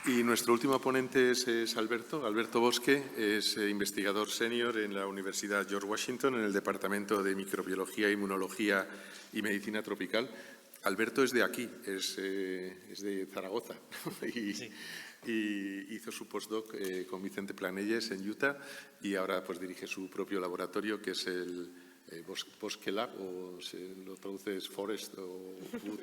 Y nuestro último ponente es Alberto Bosque, es investigador senior en la Universidad George Washington en el Departamento de Microbiología, Inmunología y Medicina Tropical. Alberto es de aquí, es de Zaragoza y hizo su postdoc con Vicente Planelles en Utah y ahora pues dirige su propio laboratorio que es el Bosque Lab, o se lo traduces Forest o Wood.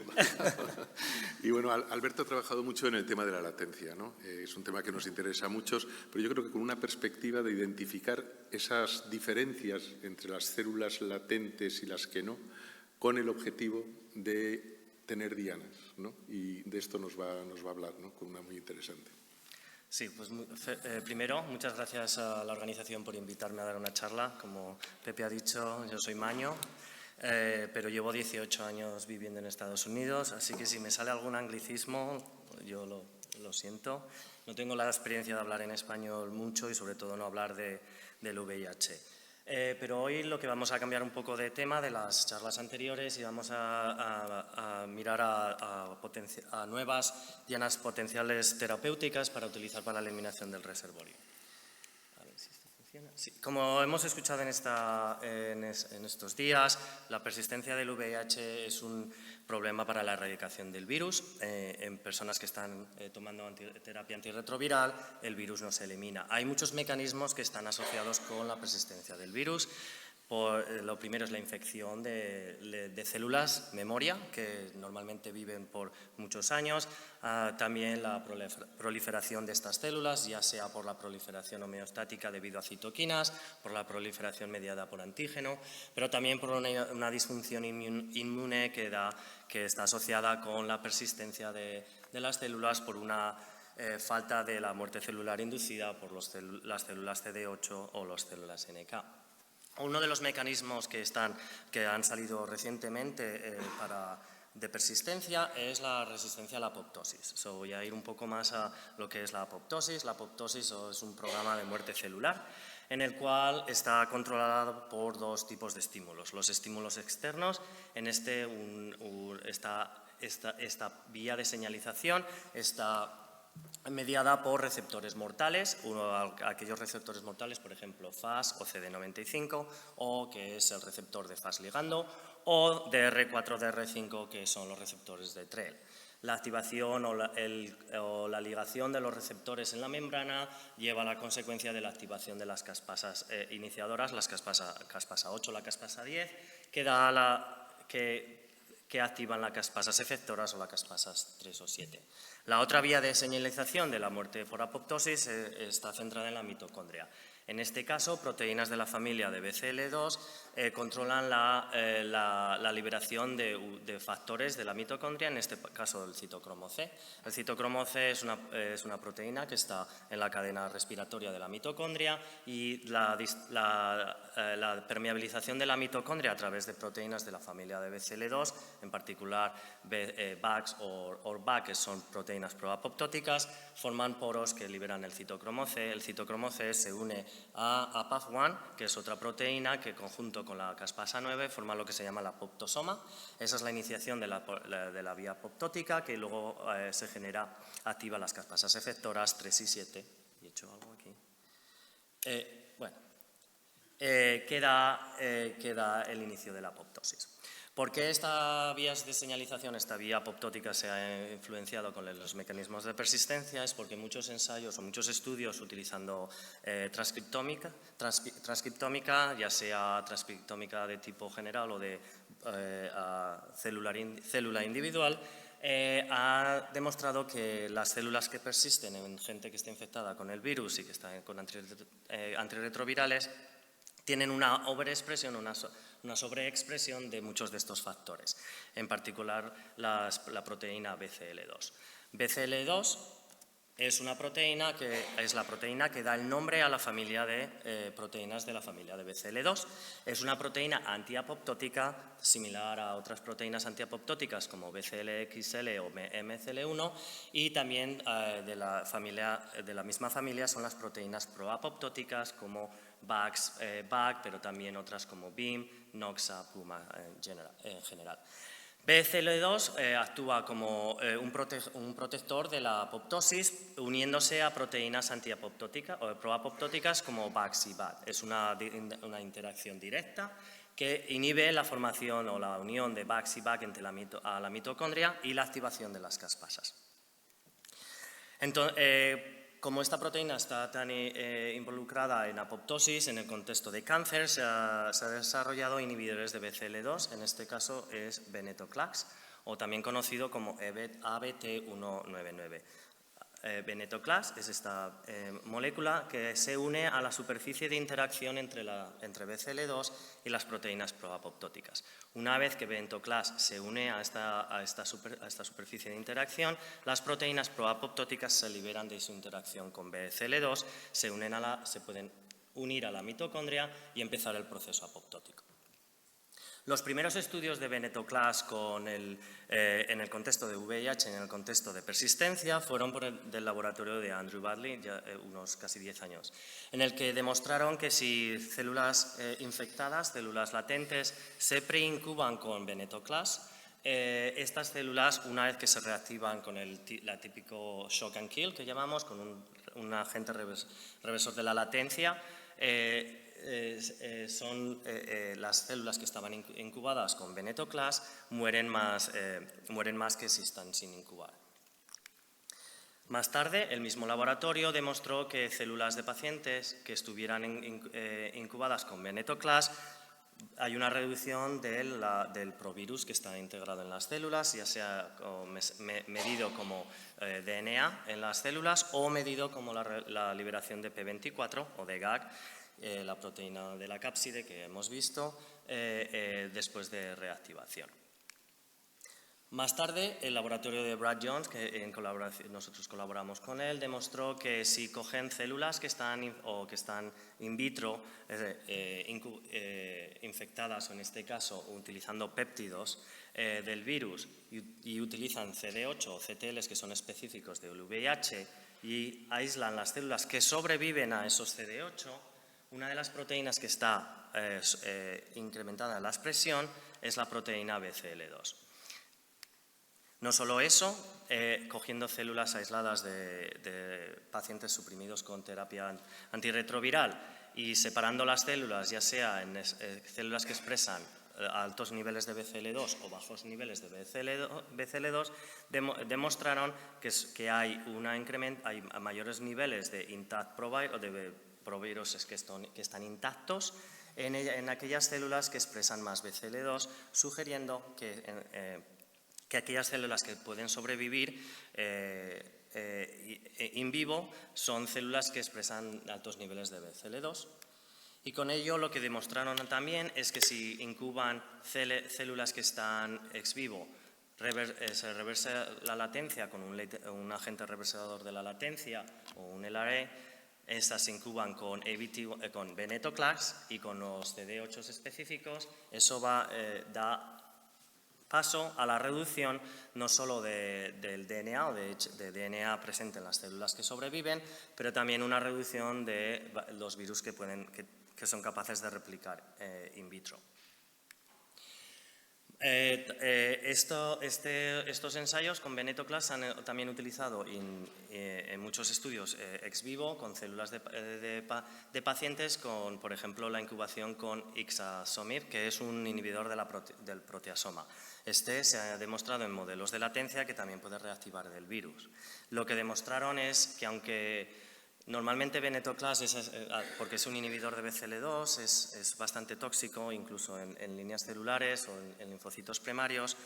Y bueno, Alberto ha trabajado mucho en el tema de la latencia, ¿no? Es un tema que nos interesa a muchos, pero yo creo que con una perspectiva de identificar esas diferencias entre las células latentes y las que no, con el objetivo de tener dianas, ¿no? Y de esto nos va a hablar, ¿no? Con una muy interesante. Sí, pues primero, muchas gracias a la organización por invitarme a dar una charla. Como Pepe ha dicho, yo soy maño, pero llevo 18 años viviendo en Estados Unidos, así que si me sale algún anglicismo, yo lo siento. No tengo la experiencia de hablar en español mucho y sobre todo no hablar del VIH. Pero hoy lo que vamos a cambiar un poco de tema de las charlas anteriores y vamos a mirar a nuevas dianas potenciales terapéuticas para utilizar para la eliminación del reservorio. A ver si esto funciona. Sí. Como hemos escuchado en estos días, la persistencia del VIH es un problema para la erradicación del virus. En personas que están tomando terapia antirretroviral, el virus no se elimina. Hay muchos mecanismos que están asociados con la persistencia del virus. Lo primero es la infección de células memoria, que normalmente viven por muchos años. También la proliferación de estas células, ya sea por la proliferación homeostática debido a citoquinas, por la proliferación mediada por antígeno, pero también por una disfunción inmune que está asociada con la persistencia de las células por una falta de la muerte celular inducida por las células CD8 o las células NK. Uno de los mecanismos que han salido recientemente de persistencia es la resistencia a la apoptosis. Voy a ir un poco más a lo que es la apoptosis. La apoptosis es un programa de muerte celular en el cual está controlado por dos tipos de estímulos. Los estímulos externos, en esta vía de señalización está mediada por receptores mortales, aquellos receptores mortales, por ejemplo, FAS o CD95, o que es el receptor de FAS ligando, o DR4, DR5, que son los receptores de TREL. La activación o la ligación de los receptores en la membrana lleva a la consecuencia de la activación de las caspasas iniciadoras, las caspasa 8, la caspasa 10, que activan las caspasas efectoras o las caspasas 3 o 7. La otra vía de señalización de la muerte por apoptosis está centrada en la mitocondria. En este caso, proteínas de la familia de BCL2 controlan la liberación de factores de la mitocondria, en este caso el citocromo C. El citocromo C es una proteína que está en la cadena respiratoria de la mitocondria y la permeabilización de la mitocondria a través de proteínas de la familia de BCL2, en particular BAX o BAC, que son proteínas proapoptóticas, forman poros que liberan el citocromo C. El citocromo C se une a PAF1, que es otra proteína que conjunto con la caspasa 9 forma lo que se llama la apoptosoma. Esa es la iniciación de la vía apoptótica que luego activa las caspasas efectoras 3 y 7. ¿He hecho algo aquí? Queda el inicio de la apoptosis. ¿Por qué esta vía de señalización, esta vía apoptótica se ha influenciado con los mecanismos de persistencia? Es porque muchos ensayos o muchos estudios utilizando transcriptómica, ya sea transcriptómica de tipo general o de célula individual, ha demostrado que las células que persisten en gente que está infectada con el virus y que están con antirretrovirales tienen una overexpresión, una sobreexpresión de muchos de estos factores, en particular la proteína BCL2. BCL2 es la proteína que da el nombre a la familia de proteínas de la familia de BCL2. Es una proteína antiapoptótica, similar a otras proteínas antiapoptóticas como BCL-XL o MCL1, y también de la misma familia son las proteínas proapoptóticas como BAC, pero también otras como BIM, NOXA, PUMA en general. BCL2 actúa como un protector de la apoptosis, uniéndose a proteínas antiapoptóticas o proapoptóticas como BAX y BAT. Es una interacción directa que inhibe la formación o la unión de BAX y BAT entre a la mitocondria y la activación de las caspasas. Entonces, como esta proteína está tan involucrada en apoptosis, en el contexto de cáncer, se ha desarrollado inhibidores de BCL2, en este caso es venetoclax, o también conocido como ABT199. Venetoclax es esta molécula que se une a la superficie de interacción entre BCL2 y las proteínas proapoptóticas. Una vez que venetoclax se une a esta superficie de interacción, las proteínas proapoptóticas se liberan de su interacción con BCL2, se pueden unir a la mitocondria y empezar el proceso apoptótico. Los primeros estudios de venetoclax en el contexto de VIH, en el contexto de persistencia, fueron del laboratorio de Andrew Badley, ya unos casi 10 años, en el que demostraron que si células infectadas, células latentes, se preincuban con venetoclax, estas células, una vez que se reactivan con la típico shock and kill, que llamamos, con un agente reversor de la latencia, las células que estaban incubadas con venetoclax mueren más que si están sin incubar. Más tarde, el mismo laboratorio demostró que células de pacientes que estuvieran incubadas con venetoclax, hay una reducción del provirus que está integrado en las células, ya sea medido como DNA en las células o medido como la liberación de P24 o de GAG, la proteína de la cápside que hemos visto después de reactivación. Más tarde, el laboratorio de Brad Jones, que nosotros colaboramos con él, demostró que si cogen células que están in vitro infectadas, o en este caso utilizando péptidos del virus, y utilizan CD8 o CTLs que son específicos del VIH y aíslan las células que sobreviven a esos CD8, una de las proteínas que está incrementada en la expresión es la proteína BCL2. No solo eso, cogiendo células aisladas de pacientes suprimidos con terapia antirretroviral y separando las células, ya sea en células que expresan altos niveles de BCL2 o bajos niveles de BCL2, demostraron que hay mayores niveles de intact provirus o de provirus que están intactos en aquellas células que expresan más BCL2, sugiriendo que aquellas células que pueden sobrevivir in vivo son células que expresan altos niveles de BCL2. Y con ello lo que demostraron también es que si incuban células que están ex vivo, se reversa la latencia con un agente reversador de la latencia o un LRE, estas se incuban con venetoclax y con los CD8 específicos, eso da paso a la reducción no solo del DNA o de DNA presente en las células que sobreviven, pero también una reducción de los virus que son capaces de replicar in vitro. Estos ensayos con venetoclax se han también utilizado en muchos estudios ex vivo con células de pacientes con, por ejemplo, la incubación con ixazomib, que es un inhibidor del proteasoma. Se ha demostrado en modelos de latencia que también puede reactivar del virus. Lo que demostraron es que aunque normalmente venetoclax, porque es un inhibidor de BCL2, es bastante tóxico, incluso en líneas celulares o en linfocitos primarios,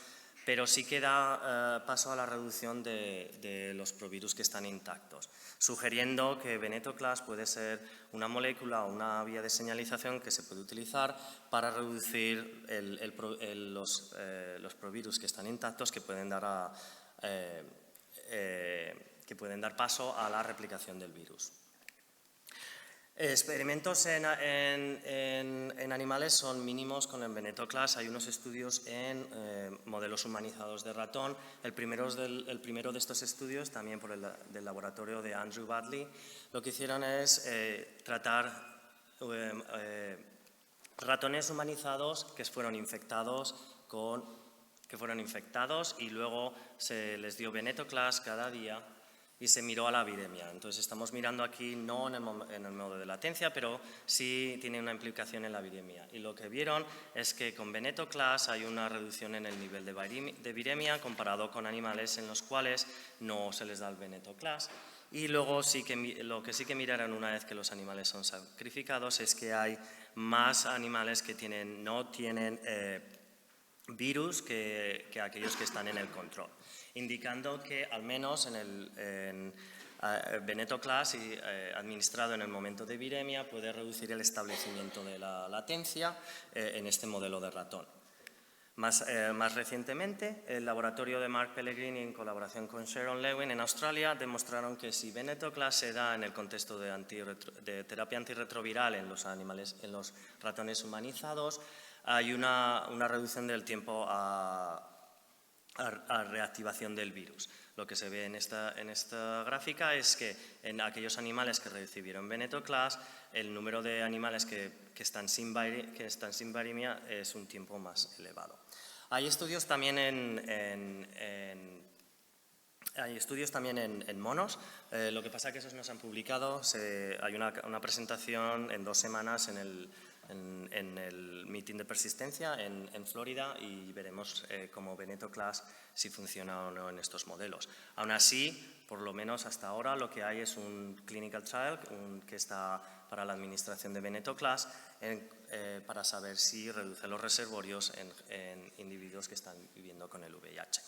pero sí que da paso a la reducción de los provirus que están intactos, sugiriendo que venetoclax puede ser una molécula o una vía de señalización que se puede utilizar para reducir los provirus que están intactos que pueden dar paso a la replicación del virus. Experimentos en animales son mínimos con el venetoclax. Hay unos estudios en modelos humanizados de ratón. El primero de estos estudios, también del laboratorio de Andrew Badley, lo que hicieron es tratar ratones humanizados que fueron infectados que fueron infectados y luego se les dio venetoclax cada día y se miró a la viremia. Entonces estamos mirando aquí no en el modo de latencia, pero sí tiene una implicación en la viremia. Y lo que vieron es que con venetoclax hay una reducción en el nivel de viremia comparado con animales en los cuales no se les da el venetoclax. Y luego lo que sí que miraron una vez que los animales son sacrificados es que hay más animales que no tienen virus que aquellos que están en el control, indicando que al menos en venetoclax administrado en el momento de viremia puede reducir el establecimiento de la latencia en este modelo de ratón. Más recientemente, el laboratorio de Mark Pellegrini, en colaboración con Sharon Lewin en Australia, demostraron que si venetoclax se da en el contexto de terapia antirretroviral en los ratones humanizados, hay una reducción del tiempo a reactivación del virus. Lo que se ve en esta gráfica es que en aquellos animales que recibieron venetoclax, el número de animales que están sin viremia es un tiempo más elevado. Hay estudios también en monos, lo que pasa es que esos no se han publicado. Hay una presentación en 2 semanas en el meeting de persistencia en Florida y veremos cómo venetoclax si funciona o no en estos modelos. Aún así, por lo menos hasta ahora, lo que hay es un clinical trial que está para la administración de venetoclax para saber si reduce los reservorios en individuos que están viviendo con el VIH.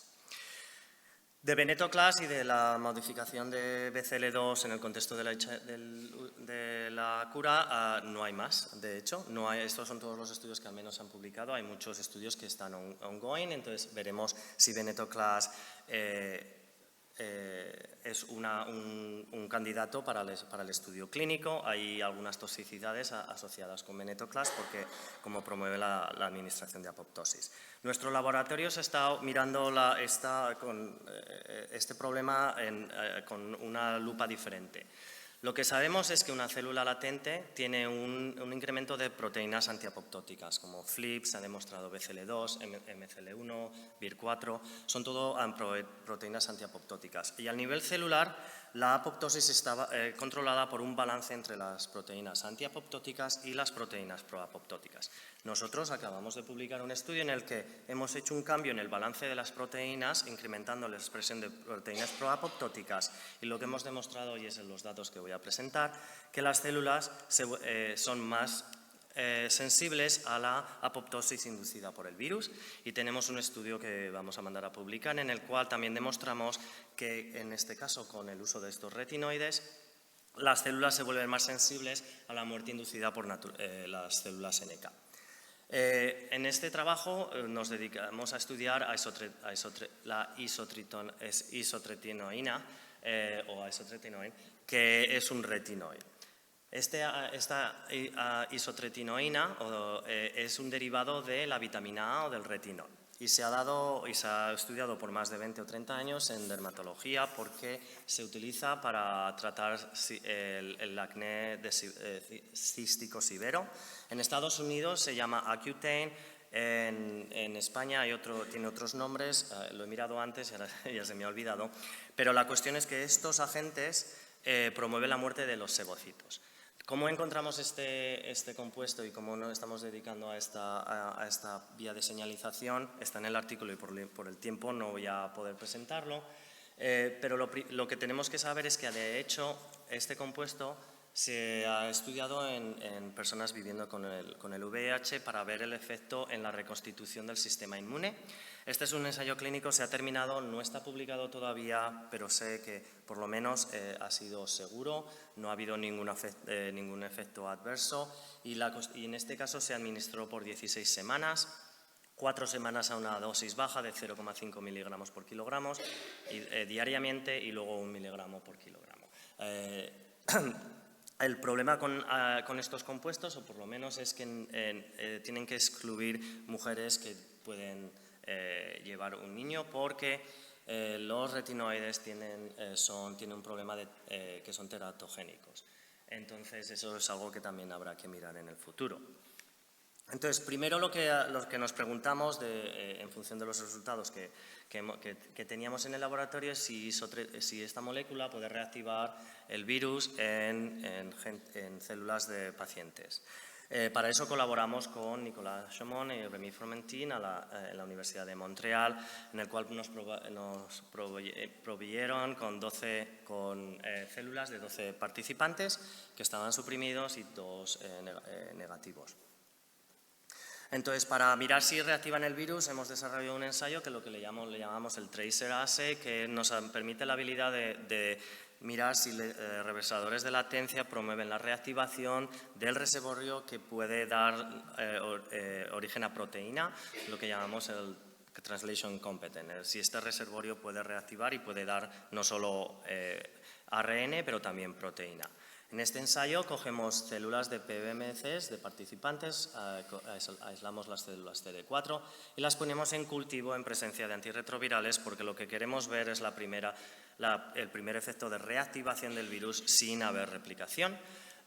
De venetoclax y de la modificación de BCL2 en el contexto de la cura no hay más, de hecho. Estos son todos los estudios que al menos se han publicado. Hay muchos estudios que están ongoing, entonces veremos si venetoclax es un candidato para el estudio clínico. Hay algunas toxicidades asociadas con venetoclax porque como promueve la administración de apoptosis. Nuestro laboratorio se está mirando este problema con una lupa diferente. Lo que sabemos es que una célula latente tiene un incremento de proteínas antiapoptóticas, como FLIP, se ha demostrado BCL2, MCL1, BIR4, son todo proteínas antiapoptóticas. Y al nivel celular, la apoptosis está controlada por un balance entre las proteínas antiapoptóticas y las proteínas proapoptóticas. Nosotros acabamos de publicar un estudio en el que hemos hecho un cambio en el balance de las proteínas, incrementando la expresión de proteínas proapoptóticas, y lo que hemos demostrado, y es en los datos que voy a presentar, que las células son más sensibles a la apoptosis inducida por el virus, y tenemos un estudio que vamos a mandar a publicar en el cual también demostramos que en este caso con el uso de estos retinoides las células se vuelven más sensibles a la muerte inducida por las células NK. En este trabajo nos dedicamos a estudiar la isotretinoína o isotretinoin, que es un retinoide. Esta isotretinoína es un derivado de la vitamina A o del retinol y se ha estudiado por más de 20 o 30 años en dermatología porque se utiliza para tratar el acné cístico severo. En Estados Unidos se llama Accutane, en España tiene otros nombres, lo he mirado antes y ahora ya se me ha olvidado, pero la cuestión es que estos agentes promueven la muerte de los sebocitos. ¿Cómo encontramos este compuesto y cómo nos estamos dedicando a esta vía de señalización? Está en el artículo y por el tiempo no voy a poder presentarlo, pero lo que tenemos que saber es que de hecho este compuesto se ha estudiado en personas viviendo con el VIH para ver el efecto en la reconstitución del sistema inmune. Este es un ensayo clínico, se ha terminado, no está publicado todavía, pero sé que por lo menos ha sido seguro, no ha habido ningún efecto adverso y en este caso se administró por 16 semanas, 4 semanas a una dosis baja de 0,5 miligramos por kilogramo diariamente y luego 1 miligramo por kilogramo. El problema con estos compuestos, o por lo menos, es que tienen que excluir mujeres que pueden llevar un niño porque los retinoides tienen un problema que son teratogénicos. Entonces, eso es algo que también habrá que mirar en el futuro. Entonces, primero lo que nos preguntamos, en función de los resultados que teníamos en el laboratorio, es si esta molécula puede reactivar el virus en células de pacientes. Para eso colaboramos con Nicolas Chaumont y Rémi Fromentin en la Universidad de Montreal, en el cual nos proveyeron con células de 12 participantes que estaban suprimidos y 2 negativos. Entonces, para mirar si reactivan el virus, hemos desarrollado un ensayo que le llamamos el Tracer Assay, que nos permite la habilidad de mirar si reversadores de latencia promueven la reactivación del reservorio que puede dar origen a proteína, lo que llamamos el translation competent, si este reservorio puede reactivar y puede dar no solo ARN, pero también proteína. En este ensayo cogemos células de PBMCs de participantes, aislamos las células CD4 y las ponemos en cultivo en presencia de antirretrovirales, porque lo que queremos ver es el primer efecto de reactivación del virus sin haber replicación.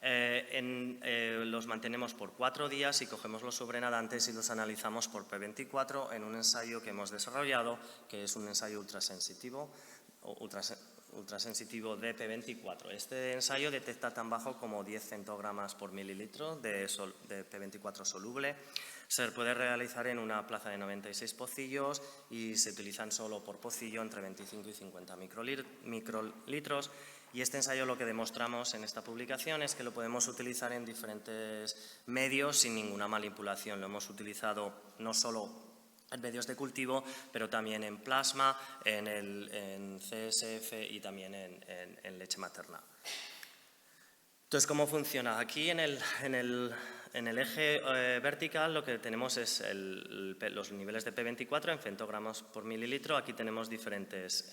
Los mantenemos por 4 días y cogemos los sobrenadantes y los analizamos por P24 en un ensayo que hemos desarrollado, que es un ensayo ultrasensitivo de P24. Este ensayo detecta tan bajo como 10 centogramas por mililitro de P24 soluble. Se puede realizar en una plaza de 96 pocillos y se utilizan solo por pocillo entre 25 y 50 microlitros. Y este ensayo lo que demostramos en esta publicación es que lo podemos utilizar en diferentes medios sin ninguna manipulación. Lo hemos utilizado no solo en medios de cultivo, pero también en plasma, en CSF y también en leche materna. Entonces, ¿cómo funciona? Aquí en el eje vertical lo que tenemos es los niveles de P24 en femtogramos por mililitro. Aquí tenemos diferentes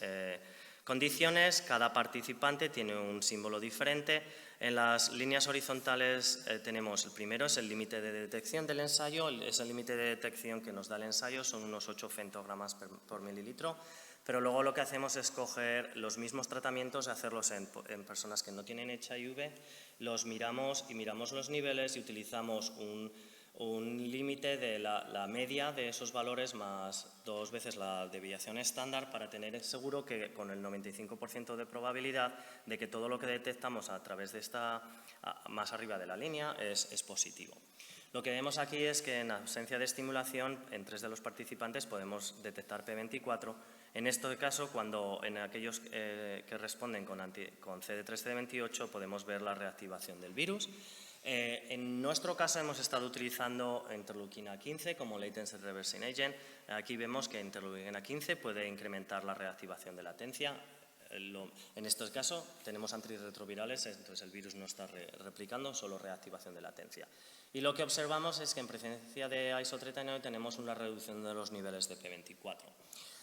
condiciones, cada participante tiene un símbolo diferente. En las líneas horizontales tenemos, el primero es el límite de detección del ensayo, ese límite de detección que nos da el ensayo son unos 8 femtogramas por mililitro, pero luego lo que hacemos es coger los mismos tratamientos y hacerlos en personas que no tienen HIV, los miramos y miramos los niveles y utilizamos un límite de la media de esos valores más 2 veces la desviación estándar para tener seguro que con el 95% de probabilidad de que todo lo que detectamos a través de más arriba de la línea es positivo. Lo que vemos aquí es que en ausencia de estimulación en 3 de los participantes podemos detectar P24. En este caso, en aquellos que responden con CD3-CD28 podemos ver la reactivación del virus. En nuestro caso hemos estado utilizando interleuquina 15 como latency reversing agent. Aquí vemos que interleuquina 15 puede incrementar la reactivación de latencia. En este caso tenemos antirretrovirales, entonces el virus no está replicando, solo reactivación de latencia. Y lo que observamos es que en presencia de isotretinoin tenemos una reducción de los niveles de P24.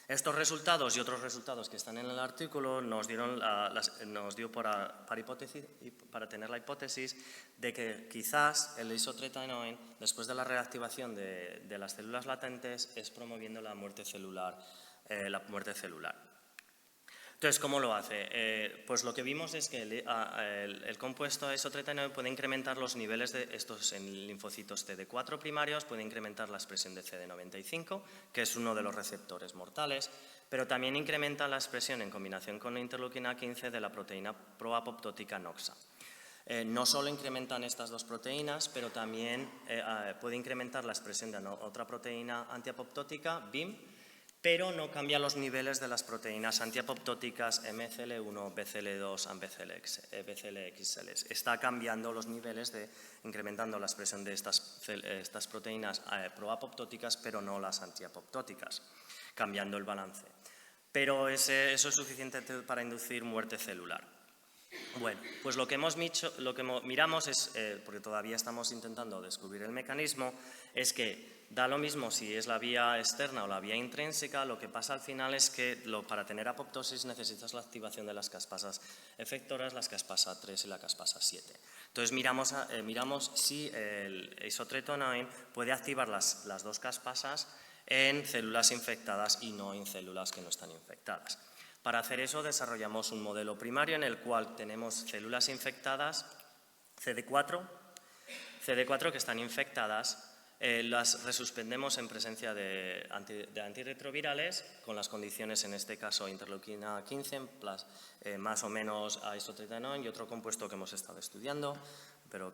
Estos resultados y otros resultados que están en el artículo nos dio para tener la hipótesis de que quizás el isotretinoin, después de la reactivación de las células latentes, es promoviendo la muerte celular. Entonces, ¿cómo lo hace? Pues lo que vimos es que el compuesto isotretinoin puede incrementar los niveles de estos en linfocitos CD4 primarios, puede incrementar la expresión de CD95, que es uno de los receptores mortales, pero también incrementa la expresión en combinación con la interleuquina 15 de la proteína proapoptótica NOXA. No solo incrementan estas 2 proteínas, pero también puede incrementar la expresión de otra proteína antiapoptótica, BIM, pero no cambia los niveles de las proteínas antiapoptóticas MCL1, BCL2 y BCLXL. Está cambiando los niveles, incrementando la expresión de estas proteínas proapoptóticas, pero no las antiapoptóticas, cambiando el balance. Pero eso es suficiente para inducir muerte celular. Bueno, pues lo que miramos es, porque todavía estamos intentando descubrir el mecanismo, es que da lo mismo si es la vía externa o la vía intrínseca, lo que pasa al final es que para tener apoptosis necesitas la activación de las caspasas efectoras, las caspasa 3 y la caspasa 7. Entonces miramos si el isotretinoin puede activar las 2 caspasas en células infectadas y no en células que no están infectadas. Para hacer eso desarrollamos un modelo primario en el cual tenemos células infectadas CD4 que están infectadas Las resuspendemos en presencia de antirretrovirales con las condiciones, en este caso, interleuquina 15, más o menos a isotretinoin y otro compuesto que hemos estado estudiando, pero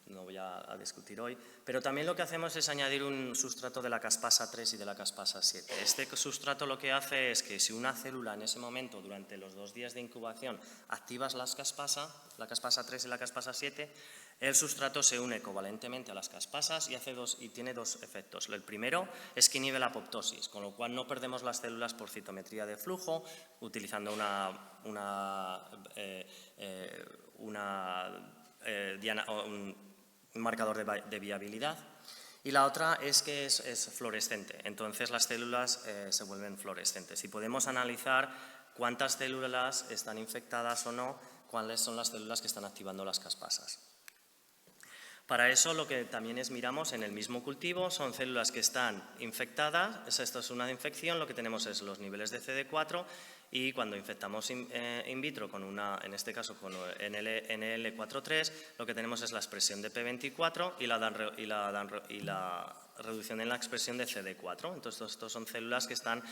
no voy a discutir hoy. Pero también lo que hacemos es añadir un sustrato de la caspasa 3 y de la caspasa 7. Este sustrato lo que hace es que si una célula en ese momento, durante los 2 días de incubación, activas la caspasa 3 y la caspasa 7, el sustrato se une covalentemente a las caspasas y tiene 2 efectos. El primero es que inhibe la apoptosis, con lo cual no perdemos las células por citometría de flujo, utilizando un marcador de viabilidad. Y la otra es que es fluorescente, entonces las células se vuelven fluorescentes. Y podemos analizar cuántas células están infectadas o no, cuáles son las células que están activando las caspasas. Para eso lo que también miramos en el mismo cultivo son células que están infectadas. Esto es una infección, lo que tenemos es los niveles de CD4 y cuando infectamos in vitro con en este caso con NL43, lo que tenemos es la expresión de P24 y la reducción en la expresión de CD4. Entonces, estos son células que están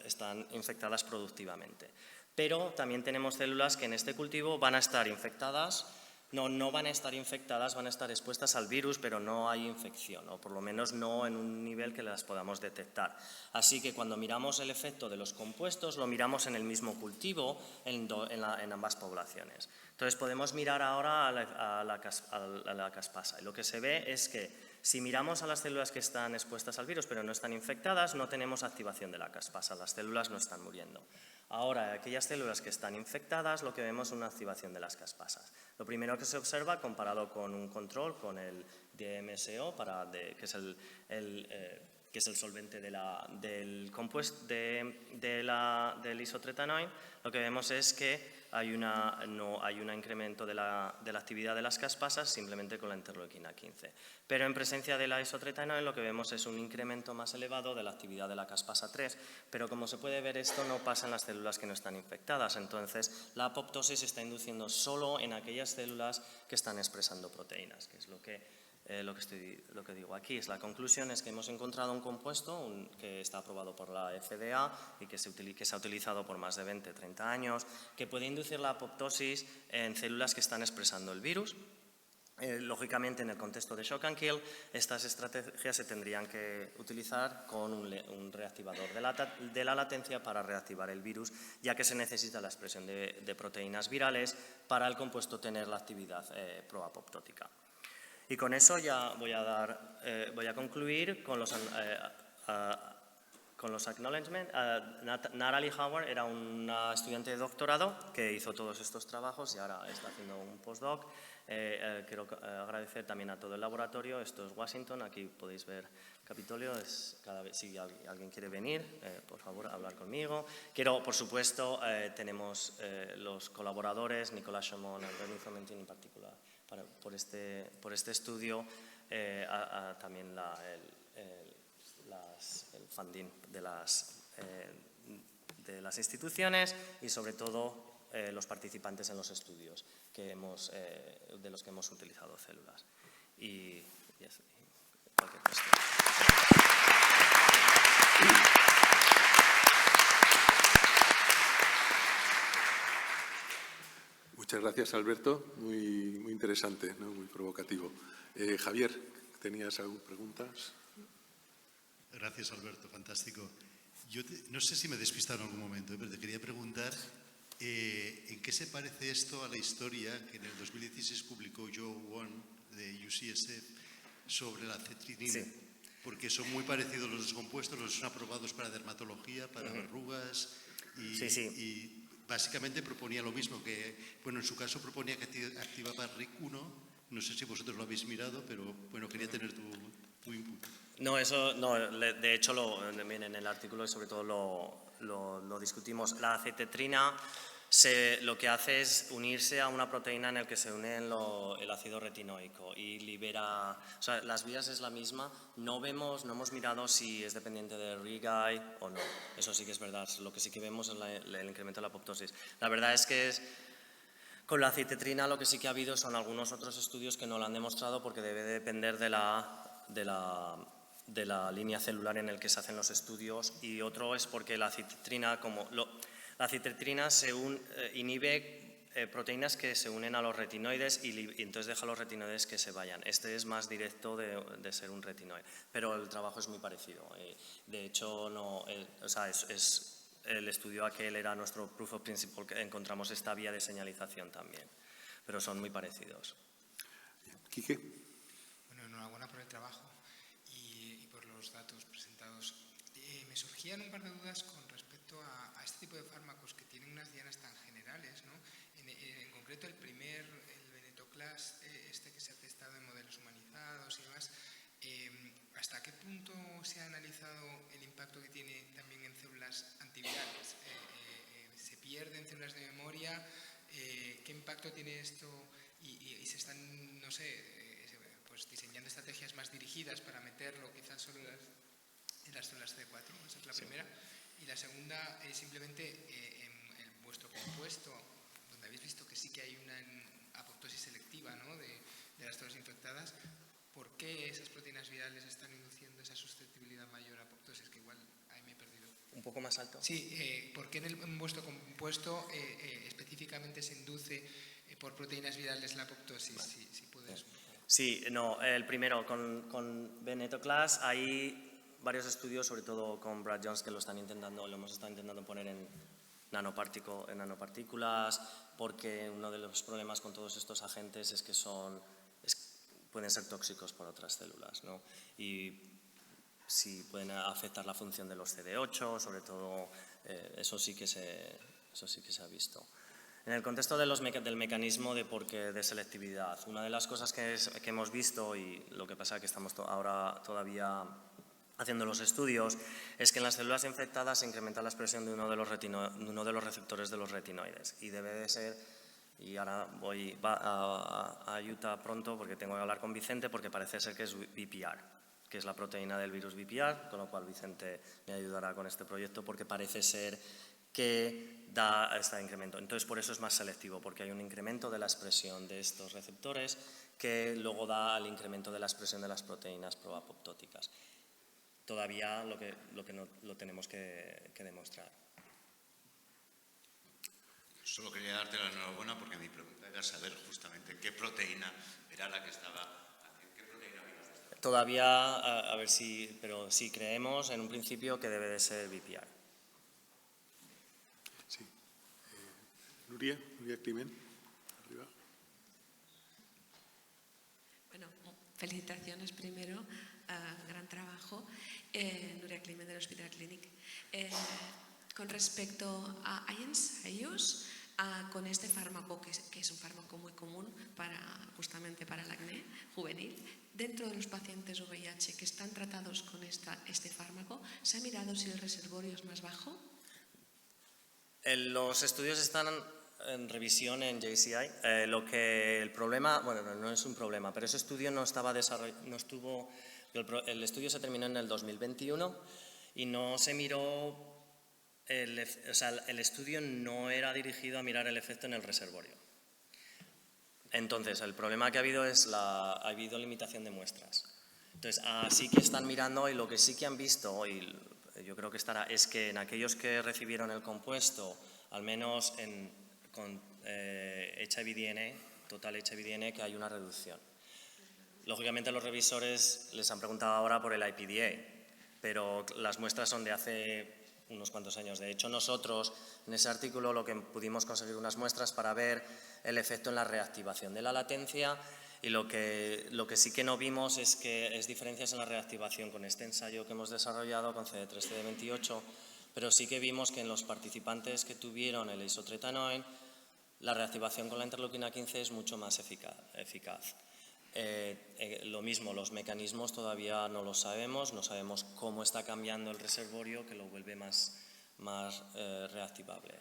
están infectadas productivamente. Pero también tenemos células que en este cultivo van a estar infectadas. No van a estar infectadas, van a estar expuestas al virus, pero no hay infección, o por lo menos no en un nivel que las podamos detectar. Así que cuando miramos el efecto de los compuestos, lo miramos en el mismo cultivo en ambas poblaciones. Entonces podemos mirar ahora a la caspasa. Y lo que se ve es que si miramos a las células que están expuestas al virus, pero no están infectadas, no tenemos activación de la caspasa, las células no están muriendo. Ahora, aquellas células que están infectadas, lo que vemos es una activación de las caspasas. Lo primero que se observa, comparado con un control, con el DMSO, que es el solvente del compuesto del isotretinoin, lo que vemos es que no hay un incremento de la actividad de las caspasas simplemente con la interleuquina 15. Pero en presencia de la isotretinoin lo que vemos es un incremento más elevado de la actividad de la caspasa 3, pero como se puede ver esto no pasa en las células que no están infectadas, entonces la apoptosis se está induciendo solo en aquellas células que están expresando proteínas, que es lo que digo aquí. La conclusión es que hemos encontrado un compuesto que está aprobado por la FDA y que se ha utilizado por más de 20-30 años, que puede inducir la apoptosis en células que están expresando el virus. Lógicamente, en el contexto de shock and kill, estas estrategias se tendrían que utilizar con un reactivador de la latencia para reactivar el virus, ya que se necesita la expresión de proteínas virales para el compuesto tener la actividad proapoptótica. Y con eso ya voy a concluir con los acknowledgements. Natalie Howard era una estudiante de doctorado que hizo todos estos trabajos y ahora está haciendo un postdoc. Quiero agradecer también a todo el laboratorio. Esto es Washington, aquí podéis ver Capitolio. Si alguien quiere venir, por favor, hablar conmigo. Por supuesto, tenemos los colaboradores, Nicolás Chaumont y René Fomentin en particular, por este estudio, también el funding de las instituciones y sobre todo los participantes en los estudios de los que hemos utilizado células. Y cualquier cuestión. Muchas gracias, Alberto. Muy interesante, ¿no? Muy provocativo. Javier, ¿tenías algunas preguntas? Gracias, Alberto. Fantástico. Yo no sé si me he despistado en algún momento, pero te quería preguntar ¿en qué se parece esto a la historia que en el 2016 publicó Joe Wong de UCSF sobre la cetrinina? Sí. Porque son muy parecidos los dos compuestos, los son aprobados para dermatología, para verrugas y básicamente proponía lo mismo, que bueno, en su caso proponía que activaba RIC1, no sé si vosotros lo habéis mirado, pero bueno, quería tener tu input. No, de hecho en el artículo y sobre todo lo discutimos. La acetetrina lo que hace es unirse a una proteína en la que se une el ácido retinoico y libera, o sea, las vías es la misma, no hemos mirado si es dependiente de RIG-I o no, eso sí que es verdad, lo que sí que vemos es el incremento de la apoptosis. La verdad es que con la acetetrina lo que sí que ha habido son algunos otros estudios que no lo han demostrado porque debe depender de la de la línea celular en el que se hacen los estudios, y otro es porque la acititrina, la acititrina inhibe proteínas que se unen a los retinoides y entonces deja a los retinoides que se vayan. Este es más directo de ser un retinoide, pero el trabajo es muy parecido. De hecho, es el estudio aquel era nuestro proof of principle, que encontramos esta vía de señalización también, pero son muy parecidos. Quique. Bueno, enhorabuena por el trabajo y por los datos presentados. Me surgían un par de dudas con respecto a este tipo de fármacos que tienen unas dianas tan generales, ¿no? En concreto, el venetoclax, este que se ha testado en modelos humanizados y demás, ¿hasta qué punto se ha analizado el impacto que tiene también en células antivirales? ¿Se pierde en células de memoria? ¿Qué impacto tiene esto? Y se están, no sé, pues diseñando estrategias más dirigidas para meterlo quizás solo en las células CD4. Esa es la primera. Y la segunda es simplemente en vuestro compuesto, donde habéis visto que sí que hay una apoptosis selectiva, ¿no?, de las células infectadas. ¿Por qué esas proteínas virales están induciendo esa susceptibilidad mayor a apoptosis? Que igual ahí me he perdido. ¿Un poco más alto? Sí, ¿por qué en vuestro compuesto específicamente se induce por proteínas virales la apoptosis? Vale. Si puedes. Sí, no, el primero, con venetoclax hay varios estudios, sobre todo con Brad Jones, que lo hemos estado intentando poner en nanopartículas, porque uno de los problemas con todos estos agentes es que pueden ser tóxicos para otras células, ¿no? Y sí pueden afectar la función de los CD8, sobre todo, eso sí que se ha visto. En el contexto del mecanismo de selectividad, una de las cosas que hemos visto, y lo que pasa es que estamos ahora todavía haciendo los estudios, es que en las células infectadas se incrementa la expresión de uno de los receptores de los retinoides, y debe de ser, y ahora voy a Utah pronto porque tengo que hablar con Vicente, porque parece ser que es VPR, que es la proteína del virus VPR, con lo cual Vicente me ayudará con este proyecto, porque parece ser que da este incremento. Entonces, por eso es más selectivo, porque hay un incremento de la expresión de estos receptores que luego da al incremento de la expresión de las proteínas proapoptóticas. Todavía lo que no lo tenemos que demostrar. Solo quería darte la enhorabuena porque mi pregunta era saber justamente qué proteína era la que estaba. ¿Qué proteína viral? Todavía, a ver si, pero sí creemos en un principio que debe de ser VPR. Sí. Nuria Climent, arriba. Bueno, felicitaciones primero, gran trabajo. Nuria Climent del Hospital Clínic. Con respecto ¿hay ensayos con este fármaco, que es un fármaco muy común justamente para el acné juvenil, dentro de los pacientes VIH que están tratados con este fármaco? ¿Se ha mirado si el reservorio es más bajo? Los estudios están en revisión en JCI. El problema, bueno, no es un problema, pero ese estudio no estuvo. El estudio se terminó en el 2021 y no se miró. El estudio no era dirigido a mirar el efecto en el reservorio. Entonces, el problema que ha habido ha habido limitación de muestras. Entonces, sí que están mirando, y lo que sí que han visto, y yo creo que es que en aquellos que recibieron el compuesto, al menos con HIV-DNA, total HIV-DNA, que hay una reducción. Lógicamente, los revisores les han preguntado ahora por el IPDA, pero las muestras son de hace unos cuantos años. De hecho, nosotros en ese artículo lo que pudimos conseguir unas muestras para ver el efecto en la reactivación de la latencia, y lo que sí que no vimos es diferencias en la reactivación con este ensayo que hemos desarrollado con CD3, CD28, pero sí que vimos que en los participantes que tuvieron el isotretinoin, la reactivación con la interleuquina 15 es mucho más eficaz. Lo mismo, los mecanismos todavía no los sabemos, no sabemos cómo está cambiando el reservorio que lo vuelve más reactivable.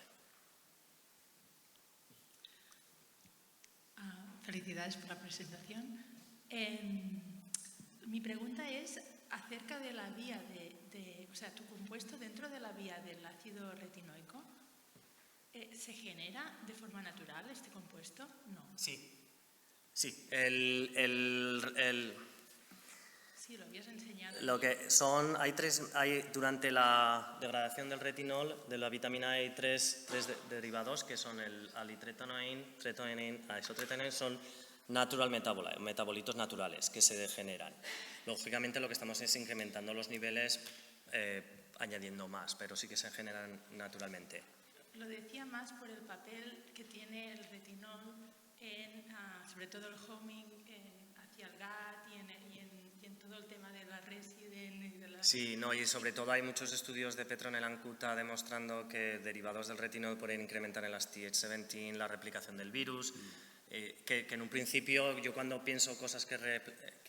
Felicidades por la presentación. Mi pregunta es acerca de la vía o sea, tu compuesto dentro de la vía del ácido retinoico. ¿Se genera de forma natural este compuesto? No. Sí. Sí, Sí, lineal. Durante la degradación del retinol, de la vitamina E, hay tres derivados que son el alitretinoin, tretonin, isotretinoin, son natural metabolitos naturales que se degeneran. Lógicamente lo que estamos es incrementando los niveles añadiendo más, pero sí que se generan naturalmente. Lo decía más por el papel que tiene el retinol en, sobre todo el homing hacia el GAT y en todo el tema de la resident y de la... Sí, no, y sobre todo hay muchos estudios de Petronel-Ancuta demostrando que derivados del retinol pueden incrementar en las Th17 la replicación del virus, que en un principio yo cuando pienso cosas que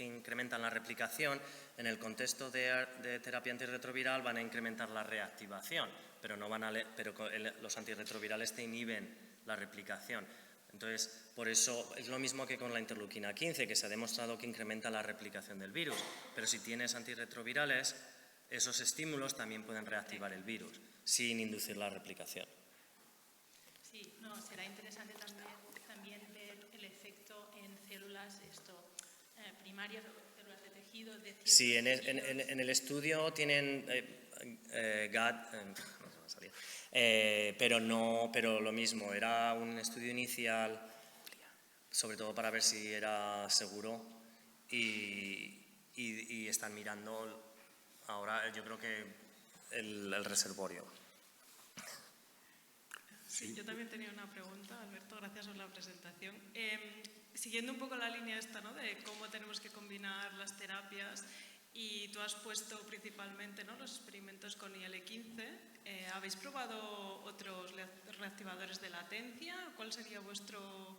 incrementan la replicación, en el contexto de terapia antirretroviral van a incrementar la reactivación, pero los antirretrovirales te inhiben la replicación. Entonces, por eso es lo mismo que con la interleuquina 15, que se ha demostrado que incrementa la replicación del virus. Pero si tienes antirretrovirales, esos estímulos también pueden reactivar el virus, sin inducir la replicación. Sí, no, será interesante también ver el efecto en células primarias, células de tejido. Sí, en el estudio tienen GAT, pero lo mismo, era un estudio inicial, sobre todo para ver si era seguro y están mirando ahora, yo creo que el reservorio. Sí, yo también tenía una pregunta, Alberto, gracias por la presentación. Siguiendo un poco la línea esta, ¿no?, de cómo tenemos que combinar las terapias, y tú has puesto principalmente, ¿no?, los experimentos con IL-15. ¿Habéis probado otros reactivadores de latencia? ¿Cuál sería vuestro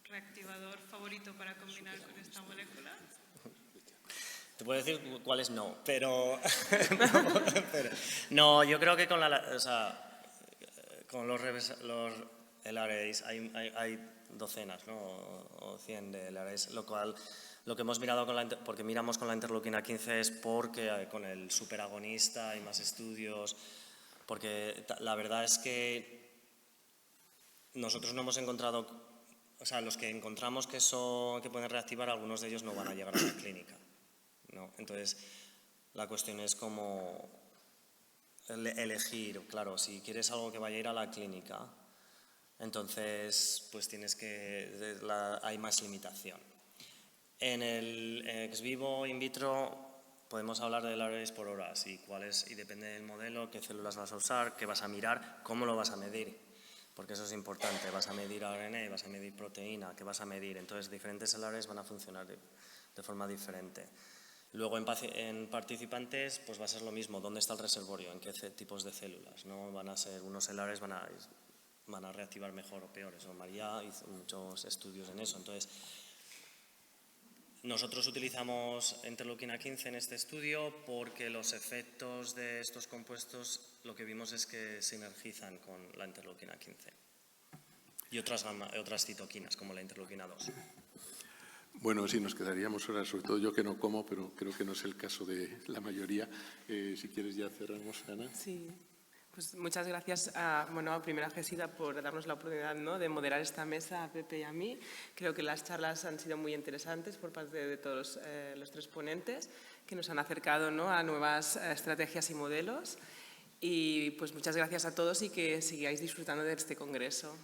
reactivador favorito para combinar con esta molécula? Te puedo decir cuáles no, pero no, yo creo que con los LRAs hay docenas, ¿no?, o 100 de LRAs, lo cual lo que hemos mirado porque miramos con la interleuquina 15 es porque con el superagonista hay más estudios, porque la verdad es que nosotros no hemos encontrado, los que encontramos que pueden reactivar, algunos de ellos no van a llegar a la clínica, ¿no? Entonces, la cuestión es como elegir, claro, si quieres algo que vaya a ir a la clínica, entonces pues hay más limitación. En el ex vivo, in vitro, podemos hablar de LRAs por horas y depende del modelo, qué células vas a usar, qué vas a mirar, cómo lo vas a medir, porque eso es importante. Vas a medir ARN, vas a medir proteína, qué vas a medir. Entonces, diferentes LRAs van a funcionar de forma diferente. Luego, en participantes, pues va a ser lo mismo. ¿Dónde está el reservorio? ¿En qué tipos de células? ¿No? Van a ser unos LRAs van a reactivar mejor o peor. Eso María hizo muchos estudios en eso. Entonces, nosotros utilizamos interleuquina 15 en este estudio porque los efectos de estos compuestos lo que vimos es que sinergizan con la interleuquina 15 y otras citoquinas como la interleuquina 2. Bueno, sí, nos quedaríamos horas, sobre todo yo que no como, pero creo que no es el caso de la mayoría. Si quieres ya cerramos, Ana. Sí. Pues muchas gracias primero a Gesida por darnos la oportunidad, ¿no?, de moderar esta mesa, a Pepe y a mí. Creo que las charlas han sido muy interesantes por parte de todos los tres ponentes, que nos han acercado, ¿no?, a nuevas estrategias y modelos. Y pues muchas gracias a todos y que sigáis disfrutando de este congreso.